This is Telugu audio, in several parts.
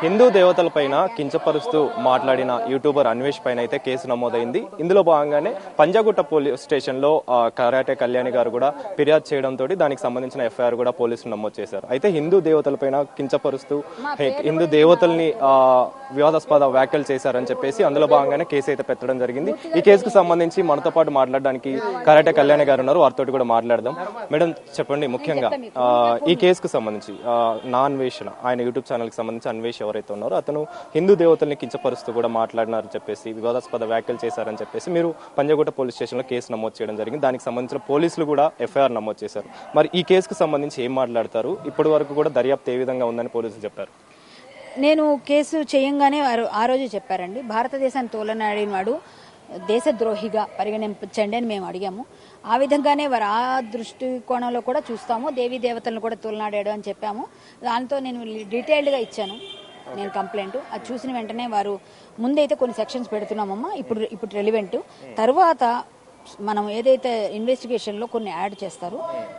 హిందూ దేవతలపైన కించపరుస్తూ మాట్లాడిన యూట్యూబర్ అన్వేష్ పైన అయితే కేసు నమోదైంది. ఇందులో భాగంగానే పంజాగుట్ట పోలీస్ స్టేషన్లో కరాటే కళ్యాణి గారు కూడా ఫిర్యాదు చేయడంతో దానికి సంబంధించిన ఎఫ్ఐఆర్ కూడా పోలీసులు నమోదు చేశారు. అయితే హిందూ దేవతలపైన కించపరుస్తూ హిందూ దేవతల్ని వివాదాస్పద వ్యాఖ్యలు చేశారని చెప్పేసి అందులో భాగంగానే కేసు అయితే పెట్టడం జరిగింది. ఈ కేసుకు సంబంధించి మనతో పాటు మాట్లాడడానికి కరాటే కళ్యాణి గారు ఉన్నారు, వారితో కూడా మాట్లాడదాం. మేడం చెప్పండి, ముఖ్యంగా ఈ కేసుకు సంబంధించి నా అన్వేషణ ఆయన యూట్యూబ్ ఛానల్ కి సంబంధించి అన్వేష్ ఎవరైతే ఉన్నారో అతను హిందూ దేవతల్ని కించపరుస్తూ కూడా మాట్లాడినారని చెప్పేసి వివాదాస్పద వ్యాఖ్యలు చేశారని చెప్పేసి మీరు పంజాగుట్ట పోలీస్ స్టేషన్ లో కేసు నమోదు చేయడం జరిగింది. దానికి సంబంధించిన పోలీసులు కూడా ఎఫ్ఐఆర్ నమోదు చేశారు. మరి ఈ కేసుకు సంబంధించి ఏం మాట్లాడతారు? ఇప్పటి వరకు కూడా దర్యాప్తు ఏ విధంగా ఉందని పోలీసులు చెప్పారు. నేను కేసు చేయంగానే ఆ రోజు చెప్పారండి, భారతదేశాన్ని తోలనాడిన వాడు దేశద్రోహిగా పరిగణించండి అని మేము అడిగాము. ఆ విధంగానే వారు ఆ దృష్టికోణంలో కూడా చూస్తాము, దేవీ దేవతలను కూడా తోలనాడాడు అని చెప్పాము. దాంతో నేను డీటెయిల్డ్గా ఇచ్చాను నేను కంప్లైంట్. అది చూసిన వెంటనే వారు ముందైతే కొన్ని సెక్షన్స్ పెడుతున్నామమ్మా, ఇప్పుడు రెలివెంట్, తర్వాత మనం ఏదైతే ఇన్వెస్టిగేషన్లో కొన్ని యాడ్ చేస్తారు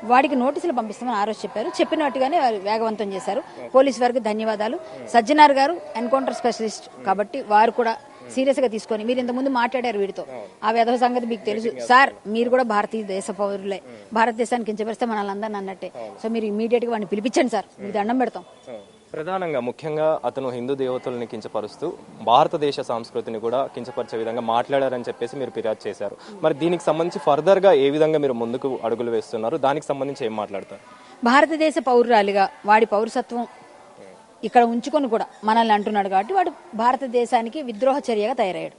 వాడికి నోటీసులు పంపిస్తామని ఆ రోజు చెప్పారు. చెప్పినట్టుగానే వారు వేగవంతం చేశారు. పోలీసు వారికి ధన్యవాదాలు. సజ్జనార్ గారు ఎన్కౌంటర్ స్పెషలిస్ట్ కాబట్టి వారు కూడా సీరియస్ గా తీసుకొని, మీరు ఇంతకుముందు మాట్లాడారు వీడితో, ఆ వ్యధవ సంగతి మీకు తెలుసు సార్, మీరు కూడా భారతీయ దేశ పౌరులే, భారతదేశానికి కించపరిస్తే మనల్ని అందరిని అన్నట్టే, సో మీరు ఇమీడియట్ గా వాడిని పిలిపించండి సార్, మీకు దండం పెడతాం. ప్రధానంగా ముఖ్యంగా అతను హిందూ దేవతల్ని కించపరుస్తూ భారతదేశ సంస్కృతిని కూడా కించపరిచే విధంగా మాట్లాడారని చెప్పేసి మీరు ఫిర్యాదు చేశారు. మరి దీనికి సంబంధించి ఫర్దర్ గా ఏ విధంగా మీరు ముందుకు అడుగులు వేస్తున్నారు? దానికి సంబంధించి ఏం మాట్లాడతారు? భారతదేశ పౌరురాలిగా వాడి పౌరసత్వం ఇక్కడ ఉంచుకొని కూడా మనల్ని అంటున్నాడు కాబట్టి వాడు భారతదేశానికి విద్రోహ చర్యగా తయారయ్యాడు.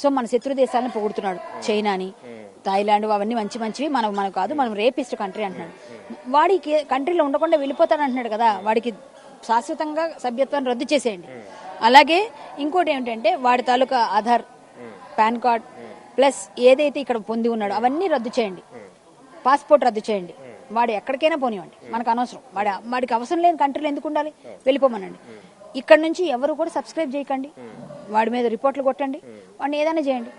సో మన శత్రు దేశాలను పొగుడుతున్నాడు, చైనాని, థాయిలాండ్, అవన్నీ మంచివి మనకు కాదు, మనం రేపిస్ట్ కంట్రీ అంటున్నాడు. వాడికి కంట్రీలో ఉండకుండా వెళ్ళిపోతాడు అంటున్నాడు కదా, వాడికి శాశ్వతంగా సభ్యత్వాన్ని రద్దు చేసేయండి. అలాగే ఇంకోటి ఏమిటంటే వాడి తాలూకా ఆధార్, పాన్ కార్డ్ ప్లస్ ఏదైతే ఇక్కడ పొంది ఉన్నాడో అవన్నీ రద్దు చేయండి, పాస్పోర్ట్ రద్దు చేయండి, వాడు ఎక్కడికైనా పోనివ్వండి, మనకు అనవసరం. వాడికి అవసరం లేని కంట్రీలో ఎందుకు ఉండాలి, వెళ్ళిపోమనండి. ఇక్కడ నుంచి ఎవరు కూడా సబ్స్క్రైబ్ చేయకండి, వాడి మీద రిపోర్ట్లు కొట్టండి, వాడిని ఏదైనా చేయండి,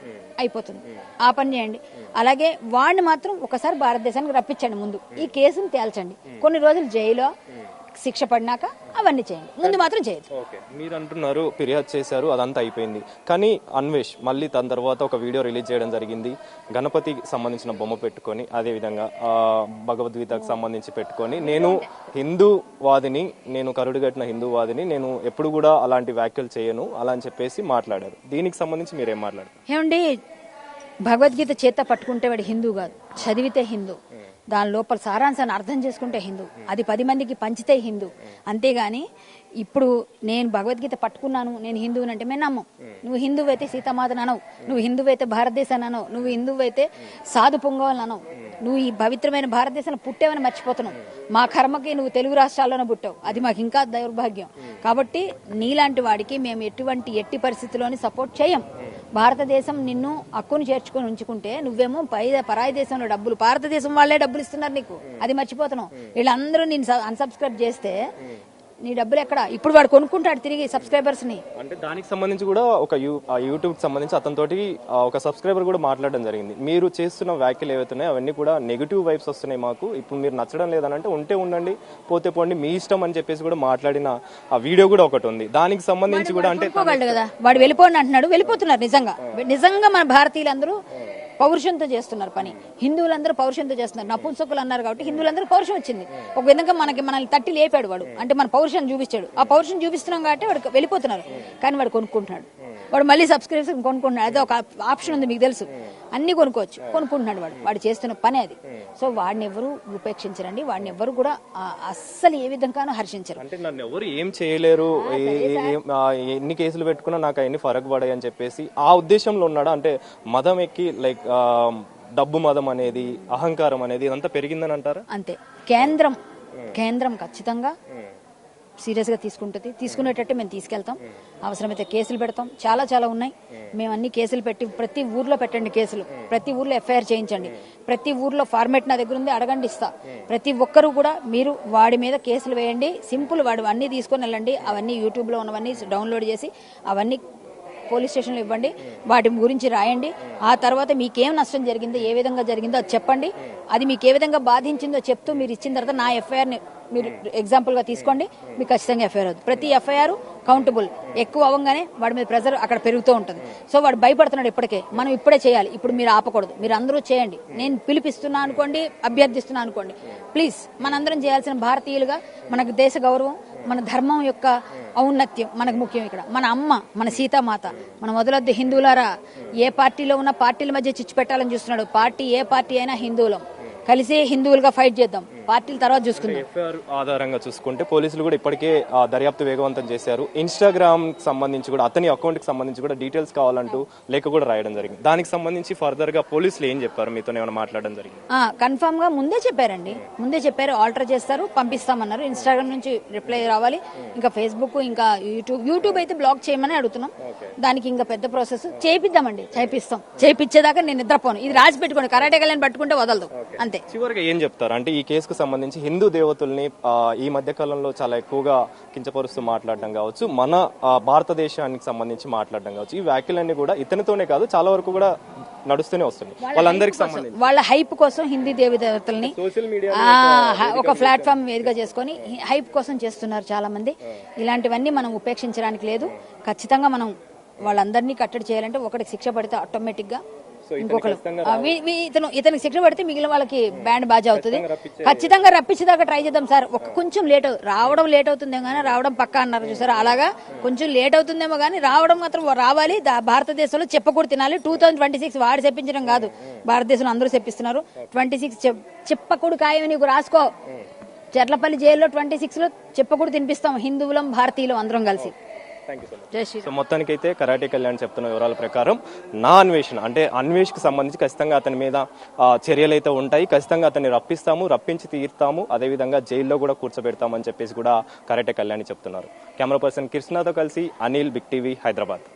అయిపోతుంది, ఆ పని చేయండి. అలాగే వాడిని మాత్రం ఒకసారి భారతదేశానికి రప్పించండి, ముందు ఈ కేసును తేల్చండి, కొన్ని రోజులు జైల్లో శిక్ష పడినాక అవన్నీ చేయండి, ముందు మాత్రం చేయదు. మీరు అంటున్నారు ఫిర్యాదు చేశారు, అదంతా అయిపోయింది, కానీ అన్వేష్ మళ్ళీ తన తర్వాత ఒక వీడియో రిలీజ్ చేయడం జరిగింది. గణపతికి సంబంధించిన బొమ్మ పెట్టుకొని, అదే విధంగా భగవద్గీతకు సంబంధించి పెట్టుకొని, నేను హిందూవాదిని, నేను కరుడుగట్టిన హిందూవాదిని, నేను ఎప్పుడు కూడా అలాంటి వ్యాఖ్యలు చేయను అలా అని చెప్పేసి మాట్లాడారు. దీనికి సంబంధించి మీరేం మాట్లాడారు? ఏమండి, భగవద్గీత చేత పట్టుకుంటే వాడు హిందూ కాదు, చదివితే హిందూ, దాని లోపల సారాంశాన్ని అర్థం చేసుకుంటే హిందూ, అది 10 మందికి పంచితే హిందూ. అంతేగాని ఇప్పుడు నేను భగవద్గీత పట్టుకున్నాను, నేను హిందువుని అంటే మేము నమ్మం. నువ్వు హిందువైతే సీతామాతను అనవు, నువ్వు హిందువైతే భారతదేశాన్ని అనవు, నువ్వు హిందువైతే సాధు పొంగవాలని అనవు, నువ్వు ఈ పవిత్రమైన భారతదేశంలో పుట్టావని మర్చిపోతున్నావు. మా కర్మకి నువ్వు తెలుగు రాష్ట్రాల్లోనే పుట్టావు, అది మాకు ఇంకా దౌర్భాగ్యం. కాబట్టి నీలాంటి వాడికి మేము ఎట్టి పరిస్థితుల్లోని సపోర్ట్ చేయం. భారతదేశం నిన్ను హక్కును చేర్చుకొని ఉంచుకుంటే నువ్వేమో పరాయి దేశంలో డబ్బులు, భారతదేశం వాళ్ళే డబ్బులు ఇస్తున్నారు నీకు, అది మర్చిపోతున్నావు. వీళ్ళందరూ నేను అన్సబ్స్క్రైబ్ చేస్తే నీ డబ్బులు ఎక్కడ? ఇప్పుడు వాడు కొనుక్కుంటాడు తిరిగి సబ్స్క్రైబర్స్ ని. అంటే దానికి సంబంధించి కూడా ఒక యూట్యూబ్ సంబంధించి అతనితోటి ఒక సబ్స్క్రైబర్ కూడా మాట్లాడడం జరిగింది. మీరు చేస్తున్న వ్యాఖ్యలు ఏవైతున్నాయో అవన్నీ కూడా నెగిటివ్ వైబ్స్ వస్తున్నాయి మాకు, ఇప్పుడు మీరు నచ్చడం లేదని అంటే ఉంటే ఉండండి, పోతే పోండి, మీ ఇష్టం అని చెప్పేసి కూడా మాట్లాడిన ఆ వీడియో కూడా ఒకటి ఉంది. దానికి సంబంధించి కూడా అంటే కదా వాడు వెళ్ళిపోండి అంటున్నాడు, వెళ్ళిపోతున్నారు. నిజంగా మన భారతీయులందరూ పౌరుషంతో చేస్తున్నారు పని, హిందువులందరూ పౌరుషంతో చేస్తున్నారు. నపుంసకులు అన్నారు కాబట్టి హిందువులందరూ పౌరుషం వచ్చింది. ఒక విధంగా మనల్ని తట్టి లేపాడు వాడు, అంటే మన పౌరుషాన్ని చూపించాడు. ఆ పౌరుషం చూపిస్తున్నాం కాబట్టి వాడు వెళ్ళిపోతున్నారు. కానీ వాడు కొనుక్కుంటున్నాడు, వాడు మళ్ళీ సబ్స్క్రిప్షన్ కొనుక్కుంటున్నాడు. అదే ఒక ఆప్షన్ ఉంది, మీకు తెలుసు, అన్ని కొనుక్కుంటున్నాడు. వాడు చేస్తున్న పని అది. సో వాడిని ఎవరు ఉపేక్షించరండి, వాడిని ఎవరు కూడా అస్సలు ఏ విధంగానూ హర్షించరు. అంటే నన్ను ఎవరు ఏం చేయలేరు, ఎన్ని కేసులు పెట్టుకున్నా నాకు ఎన్ని ఫరక్ పడాయి అని చెప్పేసి ఆ ఉద్దేశంలో ఉన్నాడా? అంటే మదం ఎక్కి లైక్ డబ్బు మదం అనేది, అహంకారం అనేది ఇదంతా పెరిగిందని అంటారా? అంతే. కేంద్రం ఖచ్చితంగా సీరియస్ గా తీసుకునేటట్టు మేము తీసుకెళ్తాం. అవసరమైతే కేసులు పెడతాం, చాలా ఉన్నాయి. మేము అన్ని కేసులు పెట్టి ప్రతి ఊర్లో పెట్టండి కేసులు, ప్రతి ఊర్లో ఎఫ్ఐఆర్ చేయించండి, ప్రతి ఊర్లో ఫార్మేట్ నా దగ్గర ఉంది, అడగండి, ఇస్తా. ప్రతి ఒక్కరు కూడా మీరు వాడి మీద కేసులు వేయండి, సింపుల్. వాడు అన్ని తీసుకొని వెళ్ళండి, అవన్నీ యూట్యూబ్ లో ఉన్నవన్నీ డౌన్లోడ్ చేసి అవన్నీ పోలీస్ స్టేషన్లో ఇవ్వండి, వాటి గురించి రాయండి. ఆ తర్వాత మీకేం నష్టం జరిగిందో, ఏ విధంగా జరిగిందో అది చెప్పండి. అది మీకు ఏ విధంగా బాధించిందో చెప్తూ మీరు ఇచ్చిన తర్వాత నా ఎఫ్ఐఆర్ని మీరు ఎగ్జాంపుల్ గా తీసుకోండి, మీకు ఖచ్చితంగా ఎఫ్ఐఆర్ అవుతుంది. ప్రతి ఎఫ్ఐఆర్ కౌంటబుల్ ఎక్కువ అవ్వగానే వాడి మీద ప్రెజర్ అక్కడ పెరుగుతూ ఉంటుంది. సో వాడు భయపడుతున్నాడు ఇప్పటికే, మనం ఇప్పుడే చేయాలి, ఇప్పుడు మీరు ఆపకూడదు, మీరు అందరూ చేయండి, నేను పిలిపిస్తున్నా అనుకోండి, అభ్యర్థిస్తున్నా అనుకోండి, ప్లీజ్ మనందరం చేయాల్సిన భారతీయులుగా మనకు దేశ గౌరవం, మన ధర్మం యొక్క ఔన్నత్యం మనకు ముఖ్యం. ఇక్కడ మన అమ్మ, మన సీతామాత, మనం వదలొద్దు హిందువులారా. ఏ పార్టీలో ఉన్న పార్టీల మధ్య చిచ్చు పెట్టాలని చూస్తున్నాడు. పార్టీ ఏ పార్టీ అయినా హిందువులం, కలిసి హిందువులుగా ఫైట్ చేద్దాం, పార్టీల తర్వాత చూసుకుందాం. ఎఫ్ఐఆర్ ఆధారంగా చూసుకుంటే పోలీసులు కూడా ఇప్పటికే దర్యాప్తు వేగవంతం చేశారు. ఇన్స్టాగ్రామ్ సంబంధించి కూడా అతని అకౌంట్ కి సంబంధించి కూడా డీటెయిల్స్ కావాలంటూ లేఖ కూడా రాయడం జరిగింది. దానికి సంబంధించి ఫర్దర్ గా పోలీసులు ఏం చెప్పారు, మీతో ఏమైనా మాట్లాడడం జరిగింది? కన్ఫర్మ్ గా ముందే చెప్పారండి, ముందే చెప్పారు, ఆల్టర్ చేస్తారు, పంపిస్తామన్నారు. ఇన్స్టాగ్రామ్ నుంచి రిప్లై రావాలి, ఇంకా ఫేస్బుక్, ఇంకా యూట్యూబ్ అయితే బ్లాక్ చేయమని అడుగుతున్నాం. దానికి ఇంకా పెద్ద ప్రాసెస్ చేయిద్దామండి, చేయించేదాకా నేను నిద్రపోను. ఇది రాసి పెట్టుకోండి, కరాటే కళ్యాణ్ పట్టుకుంటే వదలదు, అంతే. చివరిగా ఏం చెప్తారు అంటే ఈ కేసుకు సంబంధించి హిందూ దేవతల్ని ఈ మధ్య కాలంలో చాలా ఎక్కువగా కించపరుస్తూ మాట్లాడడం కావచ్చు, మన భారతదేశానికి సంబంధించి మాట్లాడడం కావచ్చు, ఈ వ్యాఖ్యలన్నీ కూడా ఇతనితోనే కాదు చాలా వరకు కూడా నడుస్తూనే వస్తుంది. వాళ్ళందరికి సంబంధించి వాళ్ళ హైప్ కోసం హిందీ దేవతల్ని సోషల్ మీడియా ఒక ప్లాట్ఫామ్ వేదిక చేసుకొని హైప్ కోసం చేస్తున్నారు చాలా మంది. ఇలాంటివన్నీ మనం ఉపేక్షించడానికి లేదు. ఖచ్చితంగా మనం వాళ్ళందరినీ కట్టడి చేయాలంటే ఒకటికి శిక్ష పడితే ఆటోమేటిక్ గా ఇంకొకరు ఇతనికి శిక్ష పడితే మిగిలిన వాళ్ళకి బ్యాండ్ బాజా అవుతుంది. ఖచ్చితంగా రప్పించేదాకా ట్రై చేద్దాం సార్. కొంచెం రావడం లేట్ అవుతుందేమో కానీ రావడం పక్కా అన్నారు చూసారు, అలాగా కొంచెం లేట్ అవుతుందేమో కానీ రావడం మాత్రం రావాలి. భారతదేశంలో చెప్పకూడదు తినాలి. 2026 వాడు చెప్పించడం కాదు, భారతదేశంలో అందరూ చెప్పిస్తున్నారు. 26 చెప్పకూడు ఖాయం, నీకు రాసుకో. చెర్లపల్లి జైల్లో 26 లో చెప్పకూడదు తినిపిస్తాం, హిందువులం భారతీయులం అందరం కలిసి. సో మొత్తానికైతే కరాటే కళ్యాణ్ చెప్తున్న వివరాల ప్రకారం నా అన్వేషణ అంటే అన్వేష్కి సంబంధించి ఖచ్చితంగా అతని మీద చర్యలు అయితే ఉంటాయి. ఖచ్చితంగా అతన్ని రప్పించి తీరుతాము, అదేవిధంగా జైల్లో కూడా కూర్చోబెడతామని చెప్పేసి కూడా కరాటే కళ్యాణ్ చెప్తున్నారు. కెమెరా పర్సన్ కృష్ణతో కలిసి అనిల్, బిగ్ టీవీ, హైదరాబాద్.